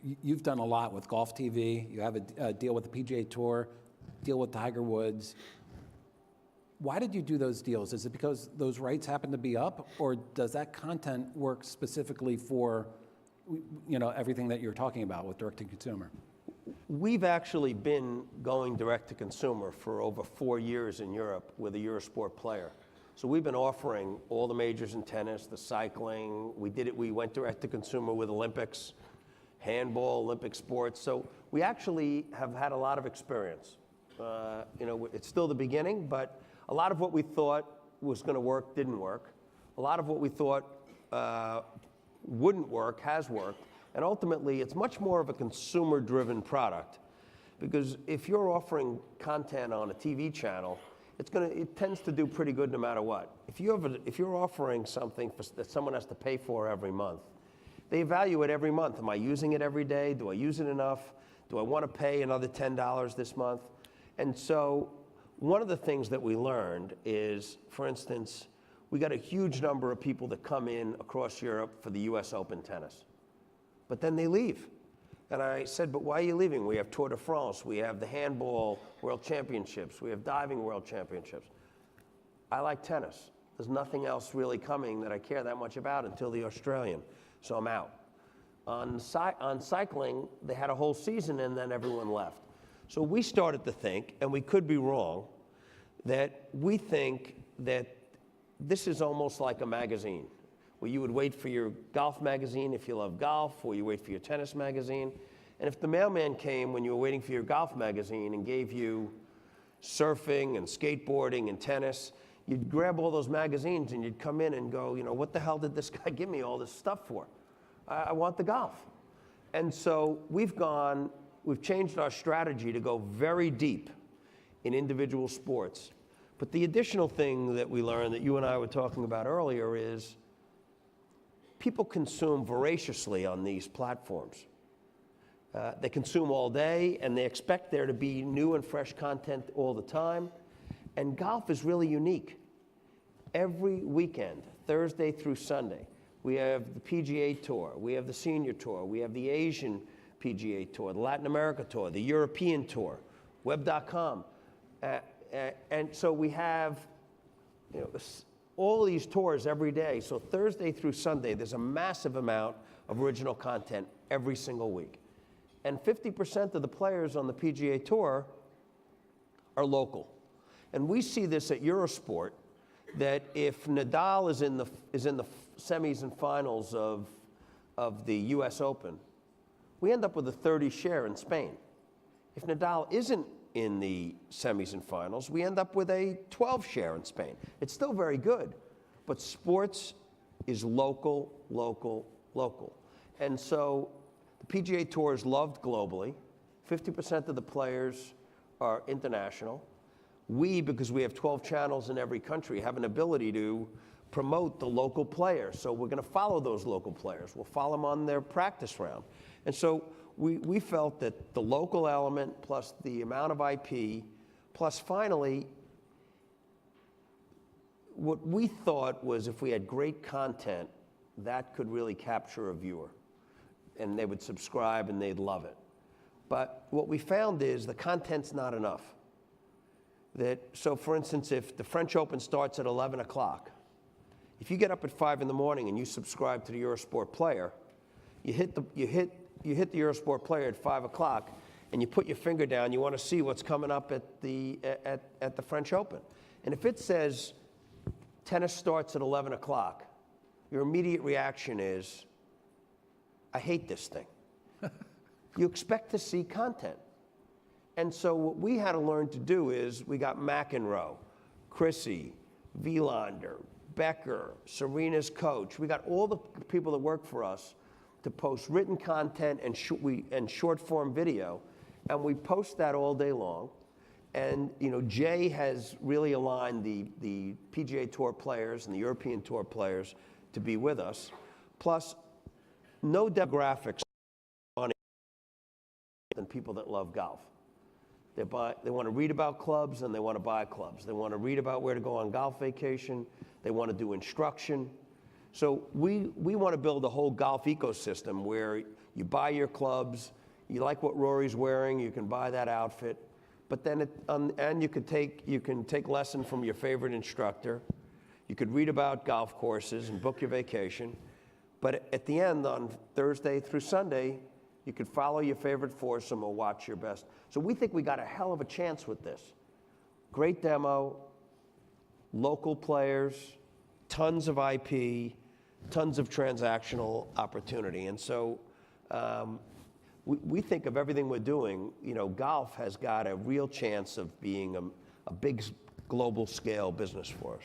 you've done a lot with Golf TV. You have a deal with the PGA Tour, deal with Tiger Woods. Why did you do those deals? Is it because those rights happen to be up, or does that content work specifically for, everything that you're talking about with direct to consumer? We've actually been going direct to consumer for over 4 years in Europe with a Eurosport player. So we've been offering all the majors in tennis, the cycling. We went direct to consumer with Olympics, handball, Olympic sports. So we actually have had a lot of experience. It's still the beginning, but a lot of what we thought was going to work didn't work. A lot of what we thought wouldn't work has worked. And ultimately, it's much more of a consumer-driven product, because if you're offering content on a TV channel, it tends to do pretty good no matter what. If you're offering something that someone has to pay for every month, they evaluate every month. Am I using it every day? Do I use it enough? Do I want to pay another $10 this month? And so one of the things that we learned is, for instance, we got a huge number of people that come in across Europe for the US Open tennis. But then they leave. And I said, but why are you leaving? We have Tour de France, we have the handball world championships, we have diving world championships. I like tennis. There's nothing else really coming that I care that much about until the Australian, so I'm out. On cycling, they had a whole season and then everyone left. So we started to think, and we could be wrong, that we think that this is almost like a magazine, where you would wait for your golf magazine if you love golf, or you wait for your tennis magazine. And if the mailman came when you were waiting for your golf magazine and gave you surfing and skateboarding and tennis, you'd grab all those magazines and you'd come in and go, what the hell did this guy give me all this stuff for? I want the golf. And so we've changed our strategy to go very deep in individual sports. But the additional thing that we learned that you and I were talking about earlier is people consume voraciously on these platforms. They consume all day, and they expect there to be new and fresh content all the time. And golf is really unique. Every weekend, Thursday through Sunday, we have the PGA Tour, we have the Senior Tour, we have the Asian PGA Tour, the Latin America Tour, the European Tour, Web.com. And so we have all these tours every day. So Thursday through Sunday, there's a massive amount of original content every single week. And 50% of the players on the PGA Tour are local. And we see this at Eurosport, that if Nadal is in the semis and finals of the US Open, we end up with a 30 share in Spain. If Nadal isn't in the semis and finals, we end up with a 12 share in Spain. It's still very good, but sports is local, local, local. And so the PGA Tour is loved globally. 50% of the players are international. We, because we have 12 channels in every country, have an ability to promote the local players. So we're going to follow those local players. We'll follow them on their practice round. And so we felt that the local element plus the amount of IP, plus finally, what we thought was if we had great content, that could really capture a viewer. And they would subscribe and they'd love it. But what we found is the content's not enough. So for instance, if the French Open starts at 11 o'clock, if you get up at 5 in the morning and you subscribe to the Eurosport player, you hit the Eurosport player at 5 o'clock and you put your finger down, you want to see what's coming up at the French Open. And if it says tennis starts at 11 o'clock, your immediate reaction is, I hate this thing. You expect to see content. And so what we had to learn to do is we got McEnroe, Chrissy, Wielander, Becker, Serena's coach. We got all the people that work for us to post written content and short form video, and we post that all day long. And Jay has really aligned the PGA Tour players and the European Tour players to be with us. Plus, no demographics on than people that love golf. They want to read about clubs and they want to buy clubs. They want to read about where to go on golf vacation. They want to do instruction. So we want to build a whole golf ecosystem where You buy your clubs. You like what Rory's wearing, you can buy that outfit. But then, and you can take lesson from your favorite instructor. You could read about golf courses and book your vacation. But at the end, on Thursday through Sunday, you could follow your favorite foursome or watch your best. So we think we got a hell of a chance with this. Great demo, local players, tons of IP, tons of transactional opportunity. And so we think of everything we're doing, you know, golf has got a real chance of being a big global scale business for us.